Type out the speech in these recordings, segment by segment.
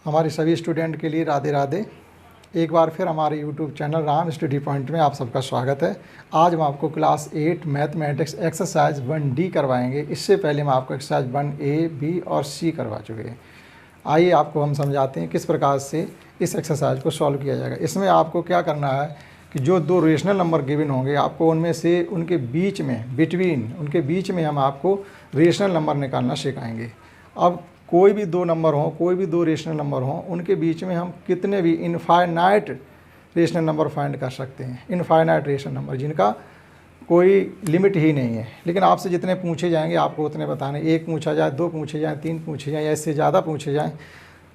हमारे सभी स्टूडेंट के लिए राधे राधे। एक बार फिर हमारे YouTube channel Ram study point में आप सबका स्वागत है। आज हम आपको क्लास 8 मैथमेटिक्स एक्सरसाइज 1D करवाएंगे। इससे पहले हम आपको एक्सरसाइज 1A, B और C करवा चुके हैं। आइए आपको हम समझाते हैं किस प्रकार से इस एक्सरसाइज को सॉल्व किया जाएगा। इसमें आपको क्या करना है कि जो दो रेशनल नंबर गिवन होंगे, आपको उनमें से उनके बीच में उनके बीच में हम आपको रेशनल नंबर निकालना सिखाएंगे। अब कोई भी दो नंबर हों, कोई भी दो रेशनल नंबर हों, उनके बीच में हम कितने भी इनफाइनाइट रेशनल नंबर फाइंड कर सकते हैं। इनफाइनाइट रेशनल नंबर जिनका कोई लिमिट ही नहीं है, लेकिन आपसे जितने पूछे जाएंगे आपको उतने बताने। एक पूछा जाए, दो पूछे जाए, तीन पूछे जाए या इससे ज़्यादा पूछे जाएँ,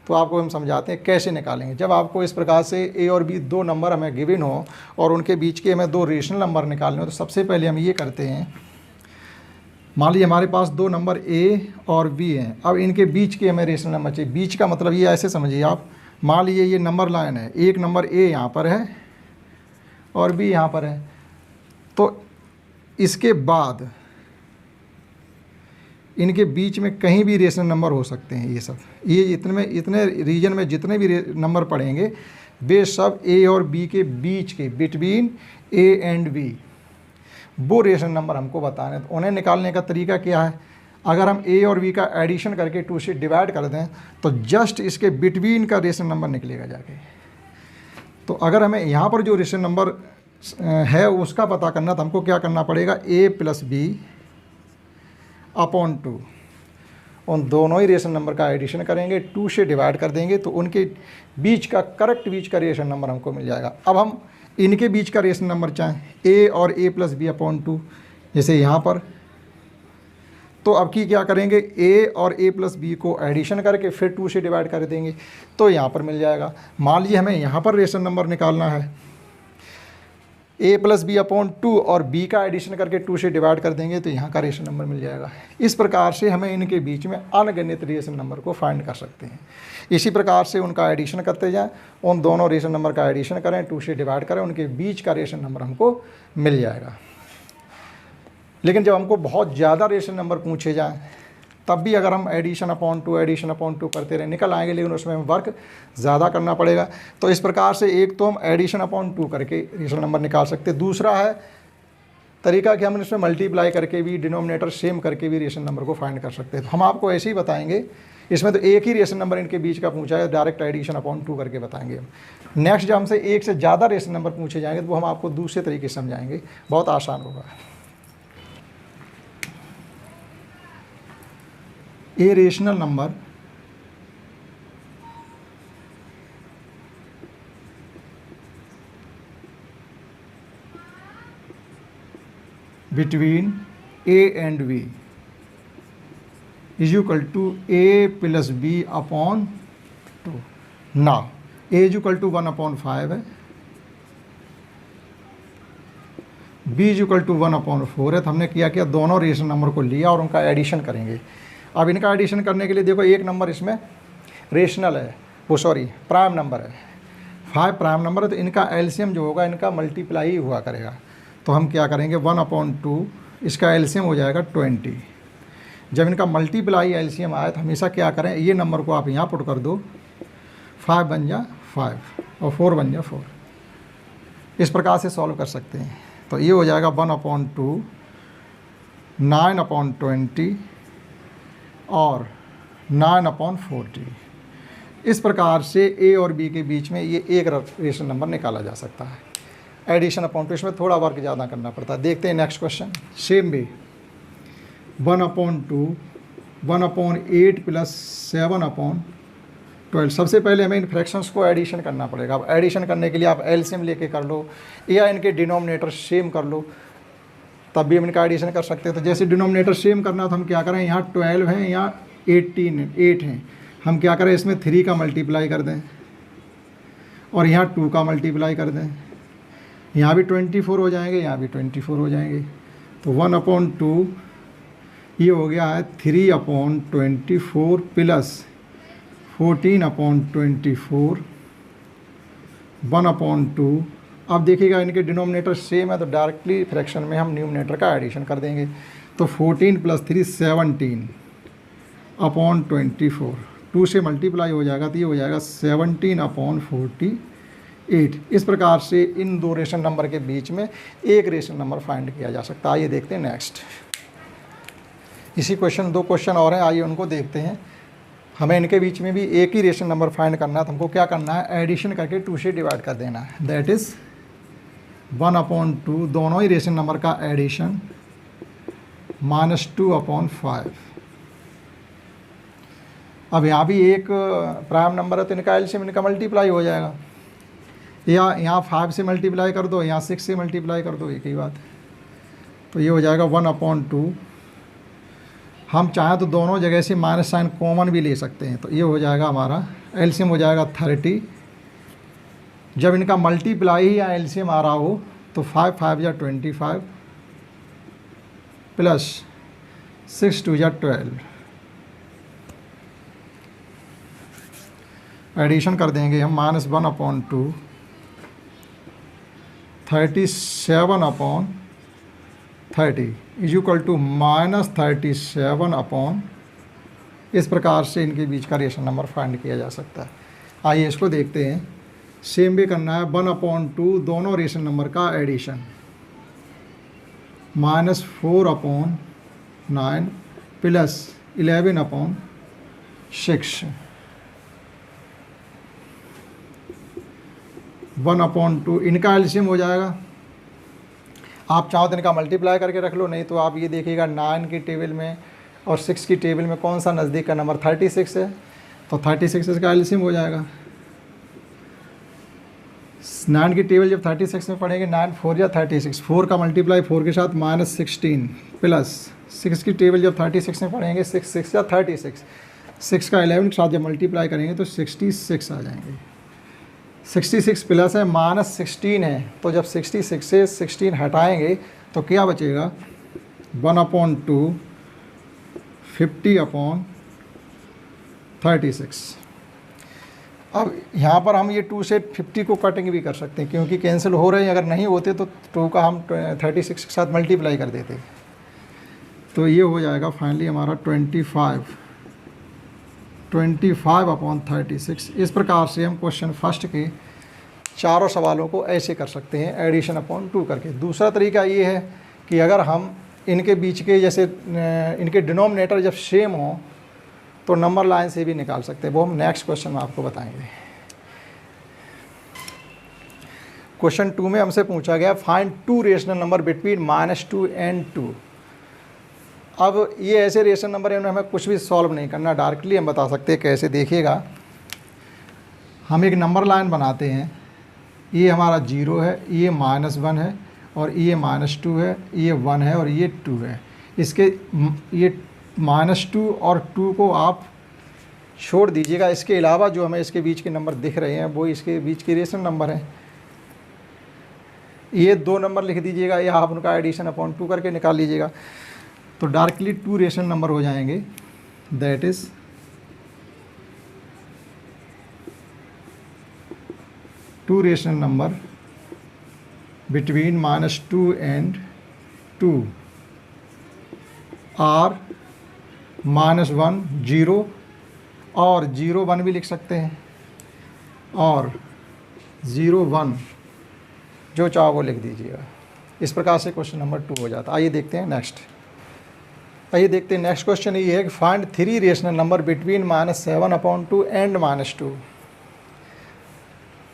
तो आपको हम समझाते हैं कैसे निकालेंगे। जब आपको इस प्रकार से ए और बी दो नंबर हमें गिवन हो और उनके बीच के हमें दो रेशनल नंबर निकालने हो, तो सबसे पहले हम ये करते हैं, मान लीजिए हमारे पास दो नंबर ए और बी हैं। अब इनके बीच के हमें रेशनल नंबर चाहिए। बीच का मतलब ये ऐसे समझिए आप, मान लीजिए ये नंबर लाइन है, एक नंबर ए यहाँ पर है और बी यहाँ पर है, तो इसके बाद इनके बीच में कहीं भी रेशनल नंबर हो सकते हैं। ये इतने रीजन में जितने भी नंबर पड़ेंगे वे सब ए और बी के बीच के, बिटवीन ए एंड बी, वो रेशनल नंबर हमको बताने। तो उन्हें निकालने का तरीका क्या है, अगर हम ए और बी का एडिशन करके 2 से डिवाइड कर दें तो जस्ट इसके बिटवीन का रेशनल नंबर निकलेगा जाके। तो अगर हमें यहाँ पर जो रेशनल नंबर है उसका पता करना, तो हमको क्या करना पड़ेगा, ए प्लस बी अपॉन 2, उन दोनों ही रेशनल नंबर का एडिशन करेंगे, 2 से डिवाइड कर देंगे तो उनके बीच का करेक्ट बीच का रेशनल नंबर हमको मिल जाएगा। अब हम इनके बीच का रेशनल नंबर चाहें, ए और ए प्लस बी अपॉन 2, जैसे यहाँ पर, तो अब की क्या करेंगे, ए और ए प्लस बी को एडिशन करके फिर 2 से डिवाइड कर देंगे तो यहाँ पर मिल जाएगा। मान लीजिए हमें यहाँ पर रेशनल नंबर निकालना है, ए प्लस बी अपॉन 2 और बी का एडिशन करके 2 से डिवाइड कर देंगे तो यहाँ का रेशनल नंबर मिल जाएगा। इस प्रकार से हमें इनके बीच में अनगिनत रेशनल नंबर को फाइंड कर सकते हैं। इसी प्रकार से उनका एडिशन करते जाएं, उन दोनों रेशनल नंबर का एडिशन करें, 2 से डिवाइड करें, उनके बीच का रेशनल नंबर हमको मिल जाएगा। लेकिन जब हमको बहुत ज़्यादा रेशनल नंबर पूछे जाएँ तब भी अगर हम एडिशन अपॉन टू करते रहे निकल आएंगे, लेकिन उसमें हमें वर्क ज़्यादा करना पड़ेगा। तो इस प्रकार से एक तो हम एडिशन अपॉन 2 करके रेशनल नंबर निकाल सकते हैं। दूसरा है तरीका कि हम इसमें मल्टीप्लाई करके भी, डिनोमिनेटर सेम करके भी रेशनल नंबर को फाइंड कर सकते हैं। तो हम आपको ऐसे ही बताएंगे। इसमें तो एक ही रेशनल नंबर इनके बीच का पूछा है, डायरेक्ट एडिशन अपॉन 2 करके बताएंगे हम। नेक्स्ट जब हमसे एक से ज़्यादा रेशनल नंबर पूछे जाएंगे तो वो हम आपको दूसरे तरीके से समझाएंगे, बहुत आसान होगा। A rational number between A and B is equal to A plus B upon 2। Now A is equal to 1/5 है, बी इज इक्वल टू 1/4 है। तो हमने क्या दोनों रेशनल नंबर को लिया और उनका एडिशन करेंगे। अब इनका एडिशन करने के लिए देखो, एक नंबर इसमें रेशनल है, प्राइम नंबर है, 5 प्राइम नंबर है, तो इनका एलसीएम जो होगा इनका मल्टीप्लाई हुआ करेगा। तो हम क्या करेंगे, 1/2, इसका एलसीएम हो जाएगा 20। जब इनका मल्टीप्लाई एलसीएम आए तो हमेशा क्या करें, ये नंबर को आप यहाँ पुट कर दो, 5 बन जा 5 और 4 बन जा 4। इस प्रकार से सॉल्व कर सकते हैं। तो ये हो जाएगा 1/2, 9/20 और 9/40। इस प्रकार से ए और बी के बीच में ये एक रेशनल नंबर निकाला जा सकता है। एडिशन अपॉन 2, इसमें थोड़ा वर्क ज़्यादा करना पड़ता है। देखते हैं नेक्स्ट क्वेश्चन। सेम भी 1/2, 1/8 प्लस 7/12। सबसे पहले हमें इन फ्रैक्शंस को एडिशन करना पड़ेगा। अब एडिशन करने के लिए आप एलसीएम लेके कर लो या इनके डिनोमिनेटर सेम कर लो, तब भी हम इनका एडिशन कर सकते हैं। तो जैसे डिनोमिनेटर सेम करना तो हम क्या करें, यहाँ 12 हैं, यहाँ 8 हैं, हम क्या करें, इसमें 3 का मल्टीप्लाई कर दें और यहाँ 2 का मल्टीप्लाई कर दें। यहाँ भी 24 हो जाएंगे, यहाँ भी 24 हो जाएंगे। तो 1/2 ये हो गया है 3/24 प्लस 14/24 1/2। अब देखिएगा इनके डिनोमिनेटर सेम है तो डायरेक्टली फ्रैक्शन में हम न्यूमरेटर का एडिशन कर देंगे। तो 14 + 3 17/24। 2 से मल्टीप्लाई हो जाएगा तो ये हो जाएगा 17/48। इस प्रकार से इन दो रेशन नंबर के बीच में एक रेशन नंबर फाइंड किया जा सकता है। आइए देखते हैं नेक्स्ट। इसी क्वेश्चन 2 क्वेश्चन और हैं, आइए उनको देखते हैं। हमें इनके बीच में भी एक ही रेशन नंबर फाइंड करना है, तो हमको क्या करना है, एडिशन करके 2 से डिवाइड कर देना है। दैट इज़ 1/2, दोनों ही रेशन नंबर का एडिशन, -2/5। अब यहाँ भी एक प्राइम नंबर है तो इनका एलसीएम इनका मल्टीप्लाई हो जाएगा, या यहाँ 5 से मल्टीप्लाई कर दो, यहाँ 6 से मल्टीप्लाई कर दो, एक ही बात। तो ये हो जाएगा 1/2। हम चाहें तो दोनों जगह से माइनस साइन कॉमन भी ले सकते हैं, तो ये हो जाएगा हमारा एलसीएम हो जाएगा 30। जब इनका मल्टीप्लाई ही या एलसीएम आ रहा हो तो 5 5 या 25 प्लस 6 2 या 12, एडिशन कर देंगे हम, -1/2 37/30 इज इक्वल टू -37। इस प्रकार से इनके बीच का रेशन नंबर फाइंड किया जा सकता है। आइए इसको देखते हैं। सेम भी करना है, 1/2 दोनों रेशन नंबर का एडिशन, -4/9 प्लस 11/6, 1/2 इनका एलसीएम हो जाएगा। आप चाहो तो इनका मल्टीप्लाई करके रख लो, नहीं तो आप ये देखिएगा 9 की टेबल में और 6 की टेबल में कौन सा नज़दीक का नंबर 36 है, तो 36 इसका एलसीएम हो जाएगा। 9 की टेबल जब 36 में पढ़ेंगे, 9 4 या 36, 4 का मल्टीप्लाई 4 के साथ -16 प्लस 6 की टेबल जब 36 में पढ़ेंगे, 6 6 या 36, 6 का 11 के साथ जब मल्टीप्लाई करेंगे तो 66 आ जाएंगे। 66 प्लस है -16 है, तो जब 66 से 16 हटाएंगे तो क्या बचेगा, 1/2 50/36। अब यहाँ पर हम ये 2 से 50 को कटिंग भी कर सकते हैं, क्योंकि कैंसिल हो रहे हैं। अगर नहीं होते तो 2 का हम 36 के साथ मल्टीप्लाई कर देते। तो ये हो जाएगा फाइनली हमारा 25/36। इस प्रकार से हम क्वेश्चन फर्स्ट के चारों सवालों को ऐसे कर सकते हैं, एडिशन अपॉन 2 करके। दूसरा तरीका ये है कि अगर हम इनके बीच के जैसे इनके डिनोमिनेटर जब सेम हो तो नंबर लाइन से भी निकाल सकते हैं, वो हम नेक्स्ट क्वेश्चन में आपको बताएंगे। क्वेश्चन 2 में हमसे पूछा गया find 2 rational number between -2 and 2। अब ये ऐसे रेशनल नंबर हैं, हमें कुछ भी सॉल्व नहीं करना, डायरेक्टली हम बता सकते हैं कैसे। देखिएगा, हम एक नंबर लाइन बनाते हैं, ये हमारा 0 है, ये -1 है, और ये -2 है, ये 1 है और ये 2 है। इसके ये -2 और 2 को आप छोड़ दीजिएगा। इसके अलावा जो हमें इसके बीच के नंबर दिख रहे हैं वो इसके बीच के रेशनल नंबर हैं। ये 2 नंबर लिख दीजिएगा, या आप उनका एडिशन अपॉन 2 करके निकाल लीजिएगा, तो डायरेक्टली 2 रेशनल नंबर हो जाएंगे। That is 2 rational number between -2 and 2 are -1 0 और 0 1 भी लिख सकते हैं, और 0 1 जो चाहो वो लिख दीजिएगा। इस प्रकार से क्वेश्चन नंबर 2 हो जाता है। आइए देखते हैं नेक्स्ट। आइए देखते हैं नेक्स्ट क्वेश्चन ये है कि find 3 rational number between -7/2 and -2।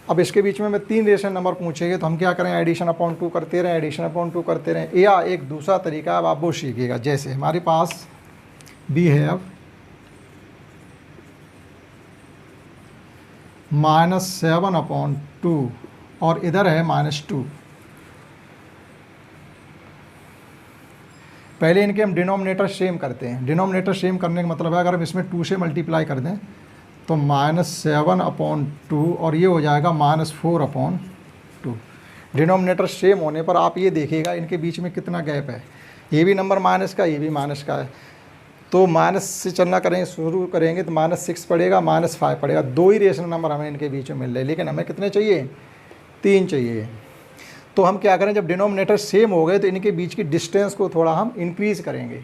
अब इसके बीच में 3 रेशनल नंबर पूछेंगे तो हम क्या करें, एडिशन अपॉन 2 करते रहें, एडिशन अपॉन 2 करते रहें। या एक दूसरा तरीका अब आप वो सीखिएगा, जैसे हमारे पास वी हैव -7/2 और इधर है -2। पहले इनके हम डिनोमिनेटर सेम करते हैं। डिनोमिनेटर सेम करने का मतलब है अगर हम इसमें 2 से मल्टीप्लाई कर दें तो -7/2 और ये हो जाएगा -4/2। डिनोमिनेटर सेम होने पर आप ये देखिएगा इनके बीच में कितना गैप है। ये भी नंबर माइनस का, ये भी माइनस का है, तो माइनस से चलना करेंगे शुरू करेंगे तो -6 पड़ेगा, -5 पड़ेगा। 2 ही रेशनल नंबर हमें इनके बीच में मिल रहे हैं, लेकिन हमें कितने चाहिए, 3 चाहिए। तो हम क्या करें, जब डिनोमिनेटर सेम हो गए तो इनके बीच की डिस्टेंस को थोड़ा हम इंक्रीज़ करेंगे।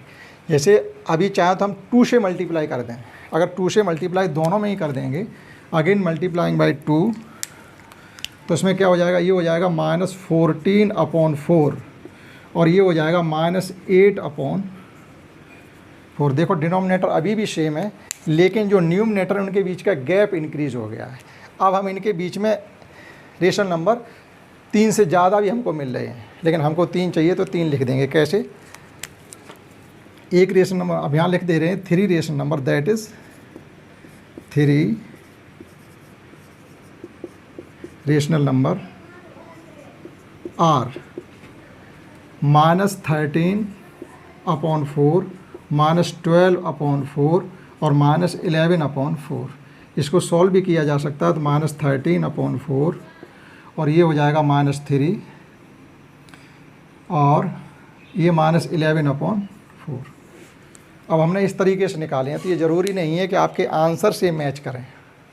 जैसे अभी चाहें तो हम 2 से मल्टीप्लाई कर दें, अगर 2 से मल्टीप्लाई दोनों में ही कर देंगे, अगेन मल्टीप्लाइंग बाई 2, तो इसमें क्या हो जाएगा, ये हो जाएगा -14/4 और ये हो जाएगा -8/4। देखो डिनोमिनेटर अभी भी सेम है, लेकिन जो न्यूमरेटर है उनके बीच का गैप इंक्रीज हो गया है। अब हम इनके बीच में रेशनल नंबर 3 से ज़्यादा भी हमको मिल रहे हैं, लेकिन हमको 3 चाहिए तो 3 लिख देंगे। कैसे? एक रेशनल नंबर अब यहाँ लिख दे रहे हैं 3 rational number, that is 3 rational number are -13/4, -12/4 और -11/4। इसको सॉल्व भी किया जा सकता है, तो -13/4 और ये हो जाएगा -3 और ये -11/4। अब हमने इस तरीके से निकाले हैं, तो ये ज़रूरी नहीं है कि आपके आंसर से मैच करें,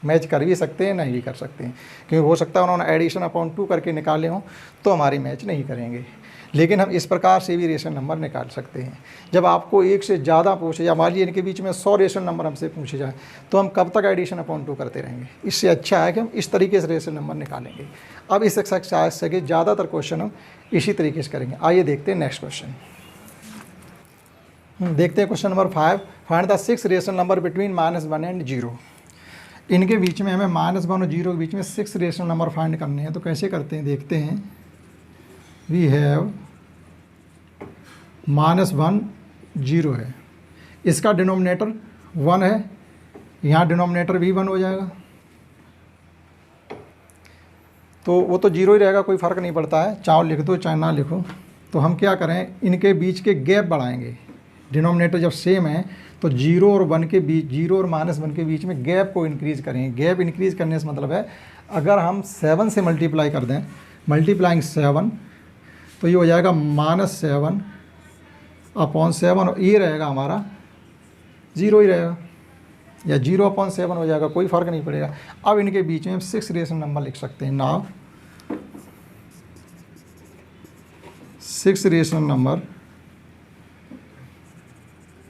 मैच कर भी सकते हैं, नहीं भी कर सकते हैं, क्योंकि हो सकता है उन्होंने एडिशन अपॉन 2 करके निकाले हों तो हमारी मैच नहीं करेंगे। लेकिन हम इस प्रकार से भी रेशनल नंबर निकाल सकते हैं। जब आपको एक से ज़्यादा पूछे, या मान लीजिए इनके बीच में 100 रेशनल नंबर हमसे पूछे जाए, तो हम कब तक एडिशन अपॉन 2 करते रहेंगे? इससे अच्छा है कि हम इस तरीके से रेशनल नंबर निकालेंगे। अब इस एक्सरसाइज से ज़्यादातर क्वेश्चन हम इसी तरीके से करेंगे। आइए देखते हैं नेक्स्ट क्वेश्चन। देखते हैं question number 5, find the 6 rational number between -1 and 0। इनके बीच में हमें -1 और 0 के बीच में 6 रेशनल नंबर फाइंड करने हैं। तो कैसे करते हैं देखते हैं। वी हैव -1 0 है, इसका डिनोमिनेटर 1 है, यहाँ डिनोमिनेटर भी 1 हो जाएगा, तो वो तो 0 ही रहेगा, कोई फ़र्क नहीं पड़ता है, चाहे लिख दो चाहे ना लिखो। तो हम क्या करें, इनके बीच के गैप बढ़ाएंगे। डिनोमिनेटर जब सेम है तो 0 और 1 के बीच, 0 और -1 के बीच में गैप को इंक्रीज़ करेंगे। गैप इंक्रीज़ करने से मतलब है, अगर हम 7 से मल्टीप्लाई कर दें, मल्टीप्लाइंग 7, तो ये हो जाएगा -7/7 और ये रहेगा हमारा 0 ही रहेगा, या 0/7 हो जाएगा, कोई फ़र्क नहीं पड़ेगा। अब इनके बीच में हम 6 रेशनल नंबर लिख सकते हैं। नाउ 6 रेशनल नंबर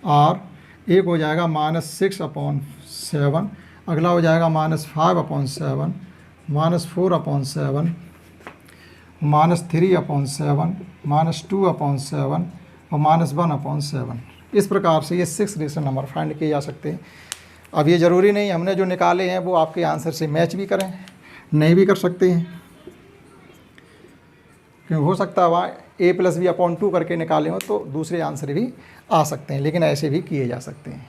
और एक हो जाएगा -6/7, अगला हो जाएगा -5/7, -4/7, -3/7, -2/7 और -1/7। इस प्रकार से ये 6 रेशनल नंबर फाइंड किए जा सकते हैं। अब ये ज़रूरी नहीं हमने जो निकाले हैं वो आपके आंसर से मैच भी करें, नहीं भी कर सकते हैं, क्योंकि हो सकता है वहाँ a+b/2 करके निकाले हो तो दूसरे आंसर भी आ सकते हैं, लेकिन ऐसे भी किए जा सकते हैं।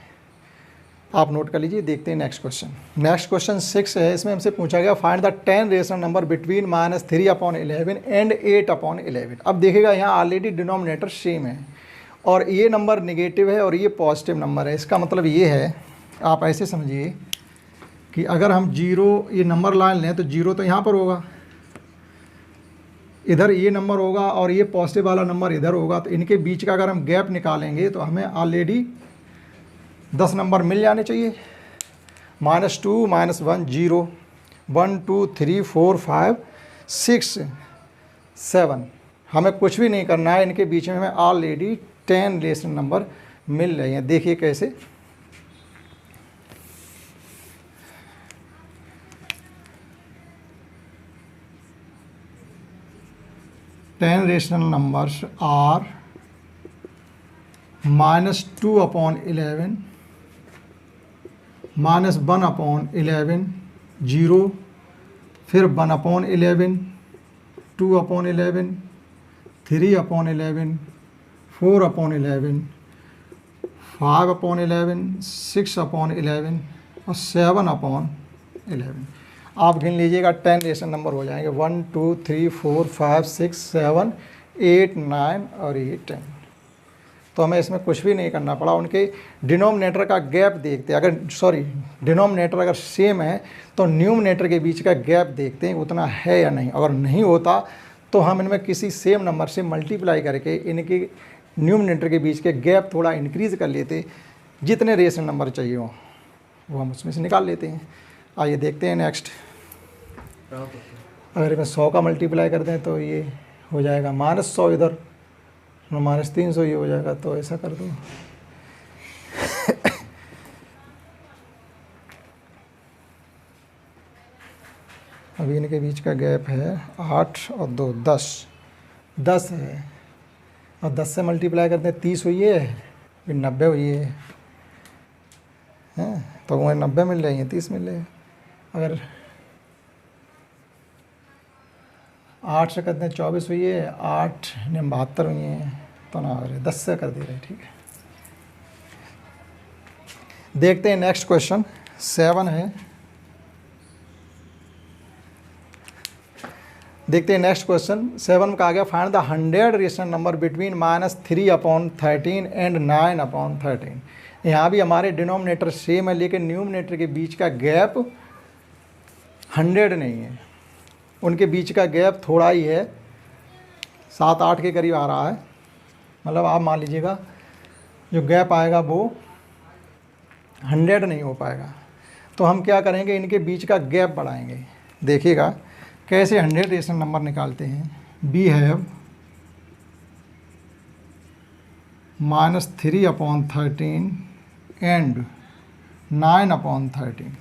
आप नोट कर लीजिए। देखते हैं नेक्स्ट क्वेश्चन। नेक्स्ट क्वेश्चन 6 है, इसमें हमसे पूछा गया find the 10 rational number between -3/11 and 8/11। अब देखिएगा यहाँ ऑलरेडी डिनोमिनेटर सेम है और ये नंबर निगेटिव है और ये पॉजिटिव नंबर है। इसका मतलब ये है, आप ऐसे समझिए कि अगर हम 0 ये नंबर लाइन लें तो 0 तो यहाँ पर होगा, इधर ये नंबर होगा और ये पॉजिटिव वाला नंबर इधर होगा, तो इनके बीच का अगर हम गैप निकालेंगे तो हमें ऑलरेडी 10 नंबर मिल जाने चाहिए। -2, -1, 0, 1 2 3 4 5 6 7। हमें कुछ भी नहीं करना है, इनके बीच में हमें ऑलरेडी 10 रेशनल नंबर मिल रहे हैं। देखिए कैसे। टेन रेशनल नंबर्स आर -2/11, -1/11, 0, फिर 1/11, 2/11, 3/11, 4/11, 5/11, 6/11 और 7/11। आप गिन लीजिएगा, 10 रेशनल नंबर हो जाएंगे। 1 2 3 4 5 6 7 8 9 और ये 10। तो हमें इसमें कुछ भी नहीं करना पड़ा। उनके डिनोमिनेटर का गैप देखते हैं, डिनोमिनेटर अगर सेम है तो न्यूमरेटर के बीच का गैप देखते हैं उतना है या नहीं। अगर नहीं होता तो हम इनमें किसी सेम नंबर से मल्टीप्लाई करके इनके न्यूमरेटर के बीच के गैप थोड़ा इंक्रीज़ कर लेते, जितने रेशनल नंबर चाहिए हो वो हम उसमें से निकाल लेते हैं। आइए देखते हैं नेक्स्ट। अगर इसमें 100 का मल्टीप्लाई कर दें तो ये हो जाएगा -100, इधर -300 ये हो जाएगा। तो ऐसा कर दो अभी इनके बीच का गैप है 8 और 2 10, 10 है और 10 से मल्टीप्लाई करते हैं 30 हुई है, फिर 90 हुई है, हैं तो वह 90 मिल रही है, 30 मिल रही है। अगर 8 से करते हैं 24 हुई है, 8 ने 72 हुई है, तो ना 10 से कर दे रहे, ठीक है। देखते हैं नेक्स्ट क्वेश्चन 7 है। देखते हैं नेक्स्ट क्वेश्चन 7 में कहा गया find the 100 rational number between -3/13 and 9/13। यहाँ भी हमारे डिनोमिनेटर सेम है लेकिन न्यूमरेटर के बीच का गैप 100 नहीं है, उनके बीच का गैप थोड़ा ही है, 7-8 के करीब आ रहा है। मतलब आप मान लीजिएगा जो गैप आएगा वो 100 नहीं हो पाएगा। तो हम क्या करेंगे, इनके बीच का गैप बढ़ाएंगे। देखिएगा कैसे 100 रेशनल नंबर निकालते हैं। We have -3/13 and 9/13।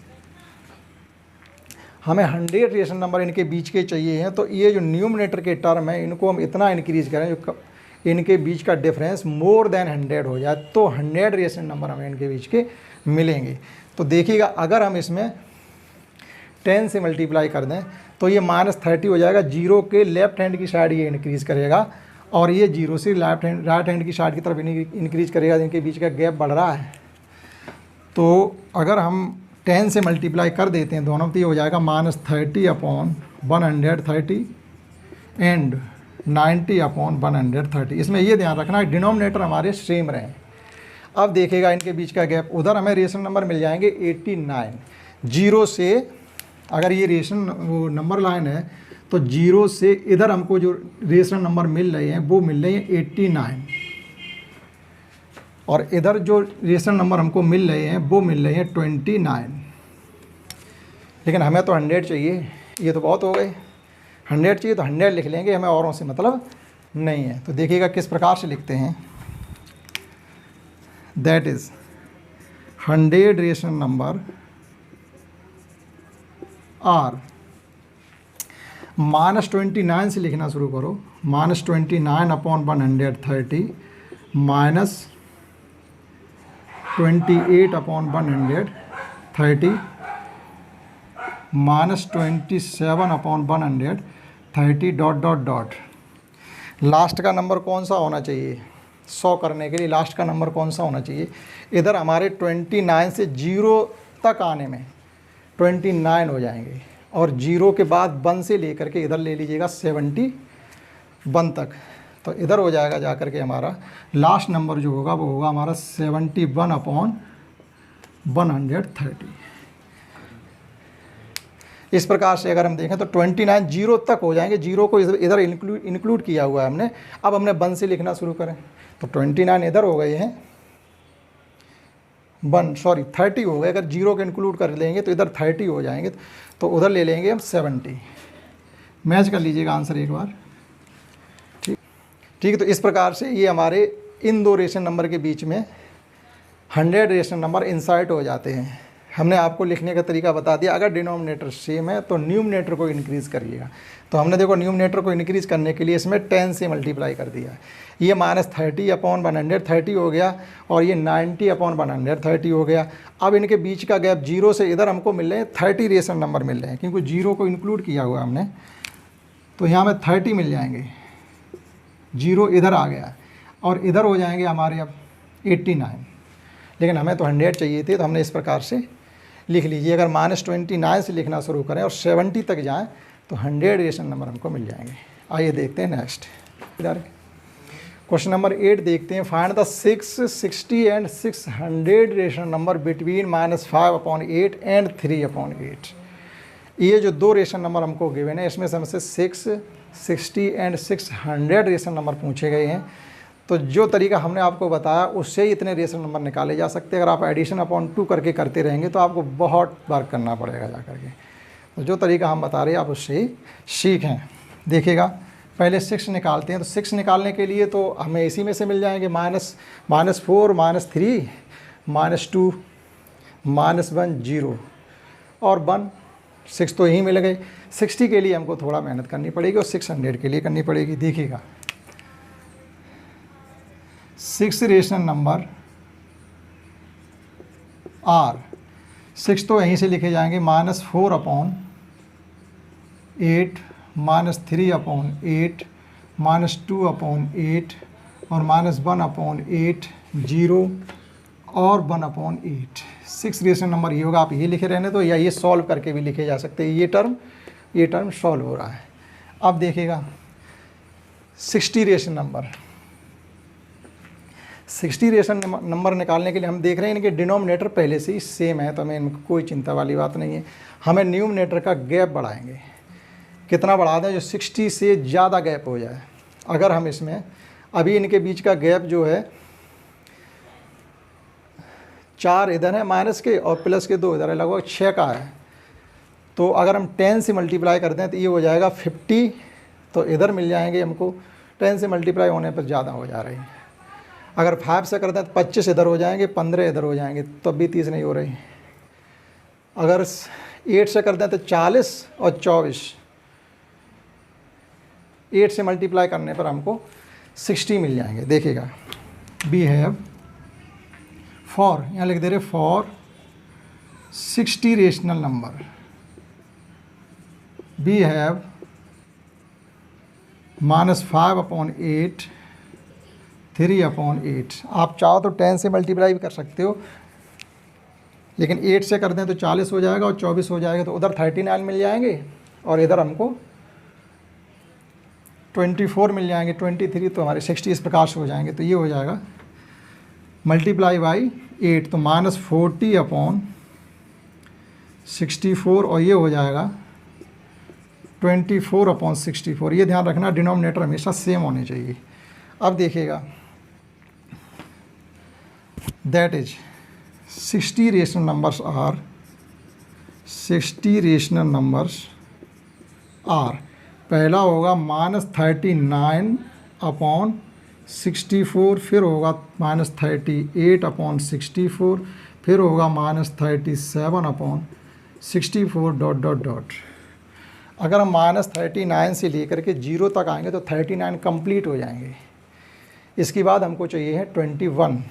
हमें 100 रेशनल नंबर इनके बीच के चाहिए हैं, तो ये जो न्यूमरेटर के टर्म है इनको हम इतना इंक्रीज करें जो इनके बीच का डिफरेंस मोर देन 100 हो जाए, तो 100 रेशनल नंबर हमें इनके बीच के मिलेंगे। तो देखिएगा अगर हम इसमें 10 से मल्टीप्लाई कर दें तो ये -30 हो जाएगा, जीरो के लेफ्ट हैंड की साइड ये इंक्रीज़ करेगा और ये जीरो से राइट हैंड की साइड की तरफ इंक्रीज़ करेगा, इनके बीच का गैप बढ़ रहा है। तो अगर हम 10 से मल्टीप्लाई कर देते हैं दोनों, तो ये हो जाएगा -30/130 एंड 90/130। इसमें ये ध्यान रखना है डिनोमिनेटर हमारे सेम रहें। अब देखिएगा इनके बीच का गैप, उधर हमें रेशनल नंबर मिल जाएंगे 89। जीरो से अगर ये रेशनल नंबर लाइन है तो जीरो से इधर हमको जो रेशनल नंबर मिल रहे हैं वो मिल रहे हैं 89 और इधर जो रेशनल नंबर हमको मिल रहे हैं वो मिल रहे हैं 29। लेकिन हमें तो 100 चाहिए, ये तो बहुत हो गए। 100 चाहिए तो 100 लिख लेंगे, हमें औरों से मतलब नहीं है। तो देखिएगा किस प्रकार से लिखते हैं। That is 100 rational number are -29 से लिखना शुरू करो, -29/130 -28/130 -27/130 डॉट। लास्ट का नंबर कौन सा होना चाहिए 100 करने के लिए? लास्ट का नंबर कौन सा होना चाहिए? इधर हमारे 29 से 0 तक आने में 29 हो जाएंगे और 0 के बाद 1 से लेकर के इधर ले लीजिएगा 71 तक, तो इधर हो जाएगा जा कर के हमारा लास्ट नंबर जो होगा वो होगा हमारा 71/130। इस प्रकार से अगर हम देखें तो 29 0 तक हो जाएंगे, 0 को इधर इंक्लूड किया हुआ है हमने। अब हमने 1 से लिखना शुरू करें तो 29 इधर हो गए हैं, 30 हो गए। अगर 0 को इंक्लूड कर लेंगे तो इधर 30 हो जाएंगे, तो उधर ले लेंगे हम 70। मैच कर लीजिएगा आंसर एक बार, ठीक है। तो इस प्रकार से ये हमारे इन दो रेशनल नंबर के बीच में 100 रेशनल नंबर इंसर्ट हो जाते हैं। हमने आपको लिखने का तरीका बता दिया। अगर डिनोमिनेटर सेम है तो न्यूमरेटर को इंक्रीज़ करिएगा। तो हमने देखो न्यूमरेटर को इंक्रीज़ करने के लिए इसमें 10 से मल्टीप्लाई कर दिया। ये -30/130 हो गया और ये 90/130 हो गया। अब इनके बीच का गैप 0 से इधर हमको मिल रहे हैं 30 रेशनल नंबर मिल रहे हैं, क्योंकि 0 को इंक्लूड किया हुआ हमने, तो यहाँ में 30 मिल जाएंगे। 0 इधर आ गया और इधर हो जाएंगे हमारे अब 89। लेकिन हमें तो 100 चाहिए थे, तो हमने इस प्रकार से लिख लीजिए। अगर -29 से लिखना शुरू करें और 70 तक जाएं तो 100 रेशनल नंबर हमको मिल जाएंगे। आइए देखते हैं नेक्स्ट। इधर क्वेश्चन नंबर 8 देखते हैं। Find the 660 and 600 rational number between -5/8 and 3/8। ये जो दो रेशनल नंबर हमको गिवन है इसमें से हमसे 660 एंड 600 रेशनल नंबर पूछे गए हैं। तो जो तरीका हमने आपको बताया उससे ही इतने रेशनल नंबर निकाले जा सकते हैं। अगर आप एडिशन अपॉन 2 करके करते रहेंगे तो आपको बहुत वर्क करना पड़ेगा जा करके। तो जो तरीका हम बता रहे हैं आप उससे ही सीखें। देखिएगा पहले 6 निकालते हैं। तो 6 निकालने के लिए तो हमें इसी में से मिल जाएंगे -4 -3 -2 -1 0 और 1 6 तो यहीं मिल गए। 60 के लिए हमको थोड़ा मेहनत करनी पड़ेगी और 600 के लिए करनी पड़ेगी। देखिएगा 6 रेशनल नंबर आर, 6 तो यहीं से लिखे जाएंगे -4/8 -3/8 -2/8 और -1/8 0 और 1/8। 6 रेशनल नंबर ये होगा। आप ये लिखे रहने तो, या ये सॉल्व करके भी लिखे जा सकते हैं। ये टर्म सॉल्व हो रहा है। अब देखिएगा 60 रेशनल नंबर, 60 रेशनल नंबर निकालने के लिए हम देख रहे हैं इनके डिनोमिनेटर पहले से ही सेम है, तो हमें इनको कोई चिंता वाली बात नहीं है। हमें न्यूमरेटर का गैप बढ़ाएंगे। कितना बढ़ा दें जो 60 से ज़्यादा गैप हो जाए। अगर हम इसमें अभी इनके बीच का गैप जो है 4 इधर है माइनस के और प्लस के 2 इधर है, लगभग 6 का है। तो अगर हम 10 से मल्टीप्लाई करते हैं तो ये हो जाएगा 50, तो इधर मिल जाएंगे हमको। 10 से मल्टीप्लाई होने पर ज़्यादा हो जा रही है। अगर 5 से करते हैं तो 25 इधर हो जाएंगे, 15 इधर हो जाएंगे, तब भी 30 नहीं हो रही। अगर 8 से करते हैं तो 40 और 24, 8 से मल्टीप्लाई करने पर हमको 60 मिल जाएंगे। देखिएगा वी हैव फॉर, यहाँ लिख दे रहे for 60 rational number we have -5/8 3/8। आप चाहो तो 10 से मल्टीप्लाई भी कर सकते हो, लेकिन 8 से कर दें तो 40 हो जाएगा और 24 हो जाएगा, तो उधर 39 मिल जाएंगे और इधर हमको 24 मिल जाएंगे। 23 तो हमारे 60 इस प्रकार से हो जाएंगे। तो ये हो जाएगा मल्टीप्लाई बाई 8, तो -40/64 और ये हो जाएगा 24/64। ये ध्यान रखना डिनोमिनेटर हमेशा सेम होने चाहिए। अब देखिएगा that is 60 rational numbers are, 60 rational numbers are, पहला होगा -39/64, फिर होगा -38/64, फिर होगा -37/64 डॉट डॉट। अगर हम -39 से लेकर के 0 तक आएंगे तो 39 कंप्लीट हो जाएंगे। इसके बाद हमको चाहिए है 21,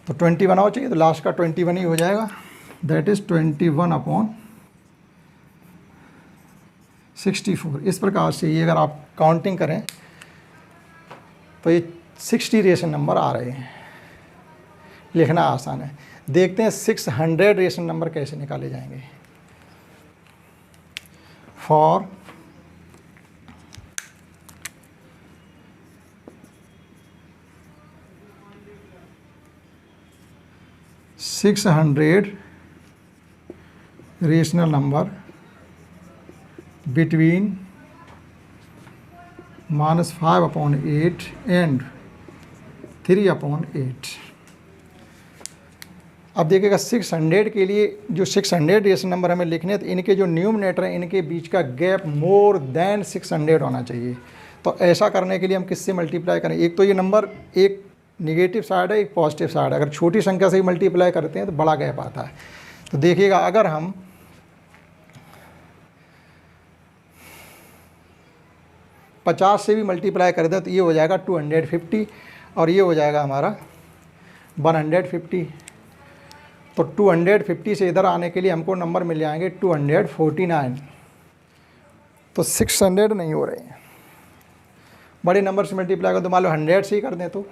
तो 21 हो चाहिए, तो लास्ट का 21 ही हो जाएगा। That is 21/64। इस प्रकार से ये अगर आप काउंटिंग करें तो ये 60 रेशनल नंबर आ रहे हैं। लिखना आसान है। देखते हैं 600 रेशनल नंबर कैसे निकाले जाएंगे। For 600 rational number between -5/8 and 3/8। अब देखिएगा 600 के लिए जो 600 रेशनल नंबर हमें लिखने हैं, तो इनके जो न्यूमरेटर हैं इनके बीच का गैप मोर देन 600 होना चाहिए। तो ऐसा करने के लिए हम किससे मल्टीप्लाई करें? एक तो ये नंबर एक निगेटिव साइड है, एक पॉजिटिव साइड है। अगर छोटी संख्या से ही मल्टीप्लाई करते हैं तो बड़ा गैप आता है। तो देखिएगा अगर हम 50 से भी मल्टीप्लाई कर दें तो ये हो जाएगा 250 और ये हो जाएगा हमारा 150। तो 250 से इधर आने के लिए हमको नंबर मिल जाएंगे 249। तो 600 नहीं हो रहे हैं। बड़े नंबर से मल्टीप्लाई कर तो मान लो 100 से ही कर दें, तो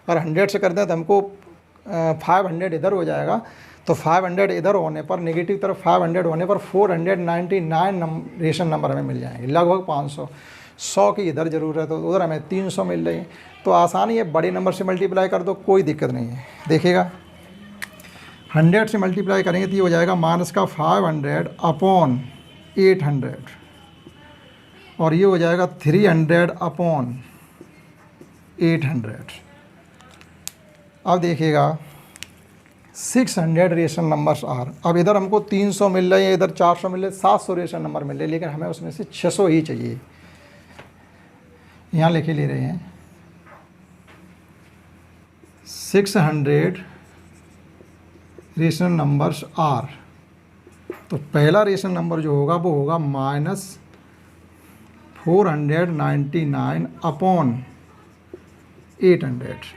अगर 100 से कर दें तो हमको 500 इधर हो जाएगा। तो 500 इधर होने पर, नेगेटिव तरफ 500 होने पर 499 रेशनल नंबर हमें मिल जाएंगे, लगभग 500। 100 की इधर ज़रूरत है तो उधर हमें 300 मिल रही है। तो आसानी है, बड़े नंबर से मल्टीप्लाई कर दो, कोई दिक्कत नहीं है। देखिएगा 100 से मल्टीप्लाई करेंगे तो ये हो जाएगा -500/800 और ये हो जाएगा 300/800। अब देखिएगा 600 रेशनल नंबर्स आर। अब इधर हमको 300 मिल रहे हैं, इधर 400 मिल रहे हैं, 700 रेशनल नंबर मिल रहे हैं, लेकिन हमें उसमें से 600 ही चाहिए। यहाँ लिखे ले रहे हैं 600 रेशनल नंबर्स आर तो पहला रेशन नंबर जो होगा वो होगा -499 अपॉन 800।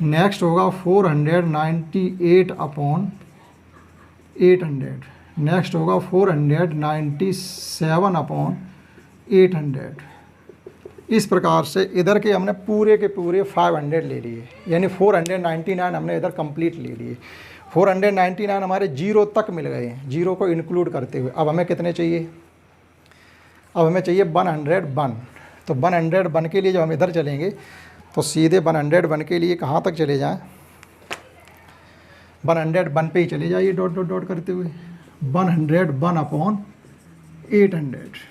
नेक्स्ट होगा 498 अपॉन 800। नेक्स्ट होगा 497 अपॉन 800। इस प्रकार से इधर के हमने पूरे के पूरे 500 ले लिए, यानी 499 हमने इधर कंप्लीट ले लिए। 499 हमारे जीरो तक मिल गए हैं, जीरो को इंक्लूड करते हुए। अब हमें कितने चाहिए? अब हमें चाहिए 101। तो 101 के लिए जब हम इधर चलेंगे तो सीधे 101 के लिए कहाँ तक चले जाएं? 101 पे ही चले जाइए डॉट डॉट डॉट करते हुए। 101 अपॉन 800।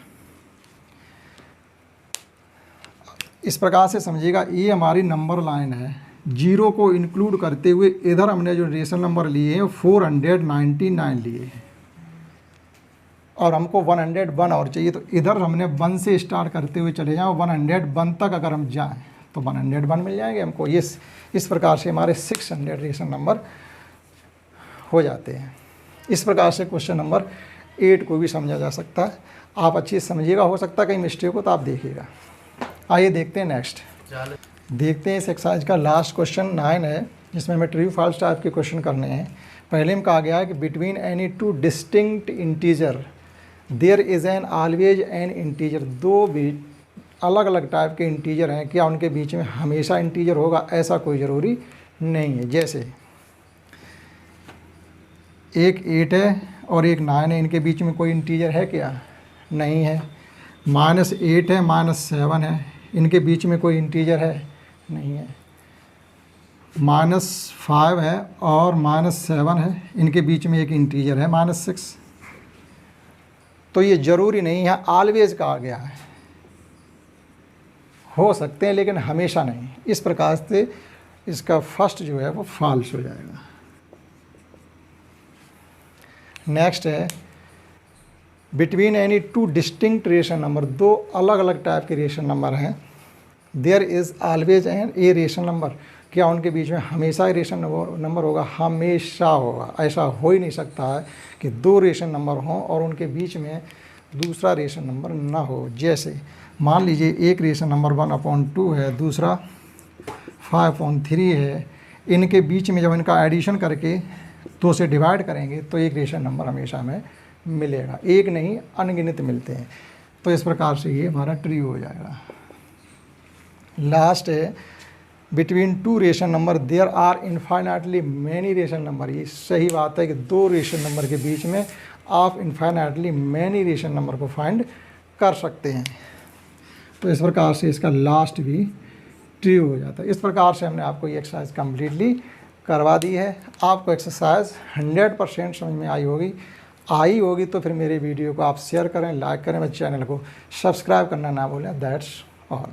इस प्रकार से समझिएगा, ये हमारी नंबर लाइन है। जीरो को इंक्लूड करते हुए इधर हमने जो रेशन नंबर लिए हैं 499 लिए हैं, और हमको 101 और चाहिए। तो इधर हमने 1 से स्टार्ट करते हुए चले जाएँ, 101 तक अगर हम जाएँ तो 101 मिल जाएंगे हमको। इस प्रकार से हमारे 600 रेशन नंबर हो जाते हैं। इस प्रकार से क्वेश्चन नंबर 8 को भी समझा जा सकता है। आप अच्छी से समझिएगा, हो सकता है कहीं मिस्टेक हो तो आप देखिएगा। आइए देखते हैं नेक्स्ट। देखते हैं इस एक्सरसाइज का लास्ट क्वेश्चन 9 है, जिसमें हमें ट्रू फॉल्स टाइप के क्वेश्चन करने हैं। पहले में कहा गया है कि between any two distinct integer there is an always an integer. दो भी अलग अलग टाइप के इंटीजर हैं, क्या उनके बीच में हमेशा इंटीजर होगा? ऐसा कोई ज़रूरी नहीं है। जैसे एक 8 है और एक 9 है, इनके बीच में कोई इंटीजर है क्या? नहीं है। -8 है, -7 है, इनके बीच में कोई इंटीजर है? नहीं है। -5 है और -7 है, इनके बीच में एक इंटीजर है -6। तो ये ज़रूरी नहीं है, ऑलवेज कहा गया है। हो सकते हैं लेकिन हमेशा नहीं। इस प्रकार से इसका फर्स्ट जो है वो फॉल्स हो जाएगा। नेक्स्ट है between any two distinct ration number. दो अलग अलग टाइप के रेशन नंबर हैं। There is always an a ration number. क्या उनके बीच में हमेशा ही रेशन नंबर होगा? हमेशा होगा। ऐसा हो ही नहीं सकता है कि दो रेशन नंबर हों और उनके बीच में दूसरा रेशन नंबर ना हो। जैसे मान लीजिए एक रेशन नंबर 1/2 है, दूसरा 5/3 है। इनके बीच में जब इनका एडिशन करके 2 से डिवाइड करेंगे तो एक रेशन नंबर हमेशा हमें मिलेगा। एक नहीं, अनगिनत मिलते हैं। तो इस प्रकार से ये हमारा ट्रू हो जाएगा। लास्ट है between two ration number there are infinitely many ration number. ये सही बात है कि दो रेशन नंबर के बीच में आप इनफाइनाइटली मैनी रेशन नंबर को फाइंड कर सकते हैं। तो इस प्रकार से इसका लास्ट भी ट्रू हो जाता है। इस प्रकार से हमने आपको ये एक्सरसाइज कम्प्लीटली करवा दी है। आपको एक्सरसाइज 100% समझ में आई होगी तो फिर मेरे वीडियो को आप शेयर करें, लाइक करें, मेरे चैनल को सब्सक्राइब करना ना भूलें। That's all.